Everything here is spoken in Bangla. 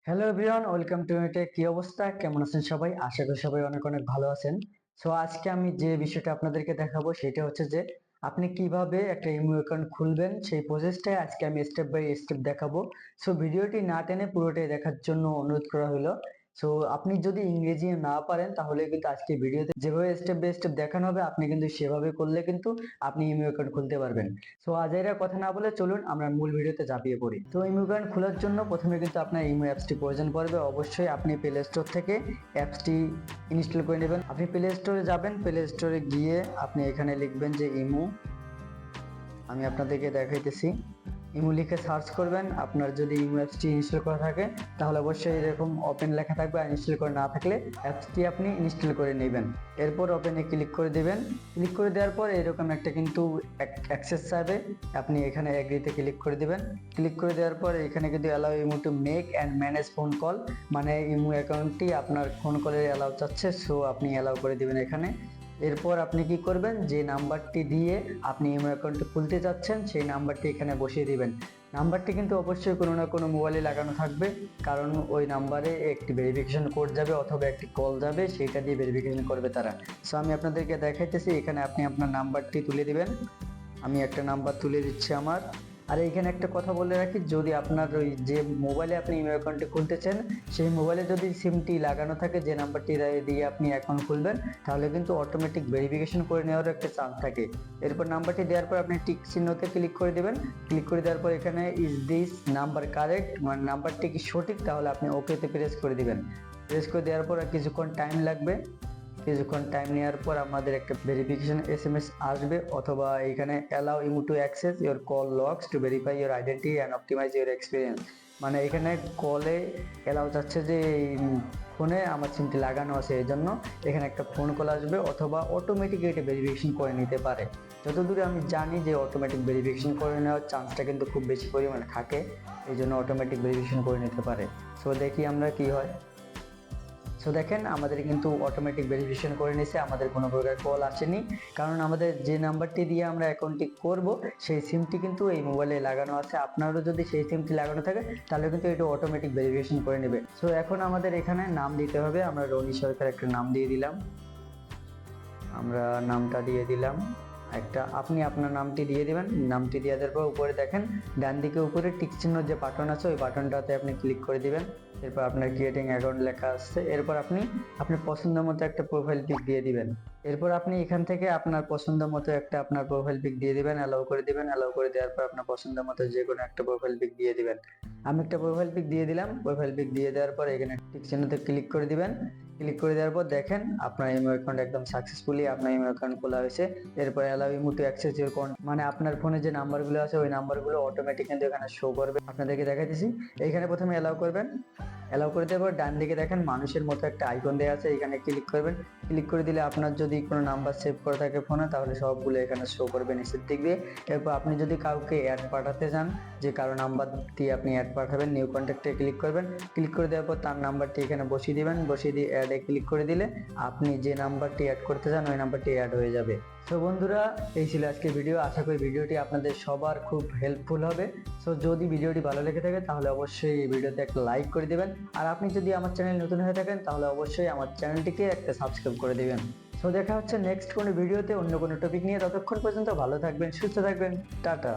Hello everyone, welcome to tech. কি অবস্থা, কেমন আছেন সবাই? আশা করি সবাই অনেক অনেক ভালো আছেন। সো আজকে আমি যে বিষয়টা আপনাদেরকে দেখাবো সেটা হচ্ছে যে আপনি কিভাবে একটা ইমো অ্যাকাউন্ট খুলবেন, সেই প্রসেসটাই আজকে আমি স্টেপ বাই স্টেপ দেখাবো। সো ভিডিওটি না টেনে পুরোটাই দেখার জন্য অনুরোধ করা হলো। সো আপনি যদি ইংরেজি না পারেন তাহলে কিন্তু আজকে ভিডিওতে যেভাবে স্টেপ বাই স্টেপ দেখানো হবে আপনি কিন্তু সেভাবে করলে কিন্তু আপনি ইমো অ্যাকাউন্ট খুলতে পারবেন। সো আজাইরা কথা না বলে চলুন আমরা মূল ভিডিওতে ঝাঁপিয়ে পড়ি। তো ইমো অ্যাকাউন্ট খোলার জন্য প্রথমে কিন্তু আপনার ইমো অ্যাপসটি প্রয়োজন পড়বে। অবশ্যই আপনি প্লে স্টোর থেকে অ্যাপসটি ইনস্টল করে নেবেন। আপনি প্লে স্টোরে যাবেন, প্লে স্টোরে গিয়ে আপনি এখানে লিখবেন যে ইমো। আমি আপনাদেরকে দেখাইতেছি। ইমো লিখে সার্চ করবেন। আপনার যদি ইমো অ্যাপসটি ইনস্টল করা থাকে তাহলে অবশ্যই এরকম ওপেন লেখা থাকবে, আর ইনস্টল করে না থাকলে অ্যাপসটি আপনি ইনস্টল করে নেবেন। এরপর ওপেনে ক্লিক করে দিবেন। ক্লিক করে দেওয়ার পর এরকম একটা কিন্তু অ্যাক্সেস চাইবে, আপনি এখানে এগ্রিতে ক্লিক করে দিবেন। ক্লিক করে দেওয়ার পর এখানে কিন্তু allow imo to make and manage phone call, মানে ইমো অ্যাকাউন্টটি আপনার ফোন কলের অ্যালাউ চাচ্ছে, সো আপনি অ্যালাউ করে দিবেন এখানে। এরপর আপনি কি করবেন, যে নাম্বারটি দিয়ে আপনি ইমো অ্যাকাউন্টটি খুলতে যাচ্ছেন সেই নাম্বারটি এখানে বসিয়ে দিবেন। নাম্বারটি কিন্তু অবশ্যই কোনো না কোনো মোবাইলে লাগানো থাকবে, কারণ ওই নাম্বারে একটি ভেরিফিকেশন কোড যাবে অথবা একটি কল যাবে, সেটা দিয়ে ভেরিফিকেশন করবে তারা। সো আমি আপনাদেরকে দেখাইতেছি, এখানে আপনি আপনার নাম্বারটি তুলে দিবেন। আমি একটা নাম্বার তুলে দিচ্ছি আমার। আর এইখানে একটা কথা বলে রাখি, যদি আপনার ওই যে মোবাইলে আপনি ইমেল অ্যাকাউন্টটি খুলতেছেন সেই মোবাইলে যদি সিমটি লাগানো থাকে, যে নাম্বারটি দিয়ে আপনি অ্যাকাউন্ট খুলবেন, তাহলে কিন্তু অটোমেটিক ভেরিফিকেশন করে নেওয়ার একটা চান্স থাকে। এরপর নাম্বারটি দেওয়ার পর আপনি টিক চিহ্নতে ক্লিক করে দেবেন। ক্লিক করে দেওয়ার পর এখানে ইজ দিস নাম্বার কারেক্ট, মানে নাম্বারটি কি সঠিক, তাহলে আপনি ওকেতে প্রেস করে দিবেন। প্রেস করে দেওয়ার পর কিছুক্ষণ টাইম লাগবে। কিছুক্ষণ টাইম নেওয়ার পর আমাদের একটা ভেরিফিকেশন এসএমএস আসবে, অথবা এখানে allow imo to access your call logs to verify your identity and optimise your experience, মানে এখানে কলে অ্যালাউ চাচ্ছে যে ফোনে আমার সিমটি লাগানো আছে, এই জন্য এখানে একটা ফোন কল আসবে, অথবা অটোমেটিক এটা ভেরিফিকেশন করে নিতে পারে। যতদূর আমি জানি যে অটোমেটিক ভেরিফিকেশন করে নেওয়ার চান্সটা কিন্তু খুব বেশি পরিমাণে থাকে, এই জন্য অটোমেটিক ভেরিফিকেশন করে নিতে পারে। সো দেখি আমরা কি হয়। সো দেখেন আমাদের কিন্তু অটোমেটিক ভেরিফিকেশন করে নিছে, আমাদের কোনো প্রকার কল আসেনি, কারণ আমাদের যে নাম্বারটি দিয়ে আমরা অ্যাকাউন্টটি করব সেই সিমটি কিন্তু এই মোবাইলে লাগানো আছে। আপনারও যদি সেই সিমটি লাগানো থাকে তাহলে কিন্তু এটা অটোমেটিক ভেরিফিকেশন করে নেবে। সো এখন আমাদের এখানে নাম দিতে হবে। আমরা রনি সরকার একটা নাম দিয়ে দিলাম। আমরা নামটা দিয়ে দিলাম একটা, আপনি আপনার নামটি দিয়ে দিবেন। নামটি দিয়ে দেওয়ার পর উপরে দেখেন ডান দিকে উপরে টিক চিহ্ন যে বাটন আছে ওই বাটনটাতে আপনি ক্লিক করে দিবেন। এরপর আপনার ক্রিয়েটিং অ্যাকাউন্ট লেখা আসছে। এরপর আপনি আপনার পছন্দ মতো একটা প্রোফাইল পিক দিয়ে দিবেন। এরপর আপনি এখান থেকে আপনার পছন্দ মতো একটা আপনার প্রোফাইল পিক দিয়ে দিবেন, অ্যালাউ করে দিবেন। অ্যালাউ করে দেওয়ার পর আপনার পছন্দ মতো যে কোনো একটা প্রোফাইল পিক দিয়ে দিবেন। আমি একটা প্রোফাইল পিক দিয়ে দিলাম। প্রোফাইল পিক দিয়ে দেওয়ার পর এখানে টিক চিহ্নতে ক্লিক করে দিবেন। ক্লিক করে দেওয়ার পর দেখেন আপনার ইমো অ্যাকাউন্ট একদম সাকসেসফুলি আপনার ইমো অ্যাকাউন্ট খোলা হয়েছে। এরপর allow imo to access your account, মানে আপনার ফোনে যে নাম্বারগুলো আছে ওই নাম্বারগুলো অটোমেটিক কিন্তু এখানে শো করবে। আপনাদেরকে দেখাইতেছি, এইখানে প্রথমে অ্যালাউ করবেন। অ্যালাউ করে দেওয়ার পর ডান দিকে দেখেন মানুষের মতো একটা আইকন দেওয়া আছে, এখানে ক্লিক করবেন। ক্লিক করে দিলে আপনার যদি কোনো নাম্বার সেভ করা থাকে ফোনে তাহলে সবগুলো এখানে শো করবে নিচের দিক দিয়ে। এরপর আপনি যদি কাউকে অ্যাড পাঠাতে চান, যে কারো নাম্বার দিয়ে আপনি অ্যাড পাঠাবেন, নিউ কন্ট্যাক্টে ক্লিক করবেন। ক্লিক করে দেওয়ার পর তার নাম্বারটি এখানে বসিয়ে দিবেন। বসিয়ে দিয়ে অ্যাডে ক্লিক করে দিলে আপনি যে নাম্বারটি অ্যাড করতে চান ওই নাম্বারটি অ্যাড হয়ে যাবে। তো বন্ধুরা, এই ছিল আজকের ভিডিও। আশা করি ভিডিওটি আপনাদের সবার খুব হেল্পফুল হবে। সো যদি ভিডিওটি ভালো লেগে থাকে তাহলে অবশ্যই এই ভিডিওতে একটা লাইক করে দিবেন। আর আপনি যদি আমার চ্যানেল নতুন হয়ে থাকেন তাহলে অবশ্যই আমার চ্যানেলটিকে একটা সাবস্ক্রাইব করে দিবেন। সো দেখা হচ্ছে নেক্সট কোনো ভিডিওতে অন্য কোনো টপিক নিয়ে। ততক্ষণ পর্যন্ত ভালো থাকবেন, সুস্থ থাকবেন। টাটা।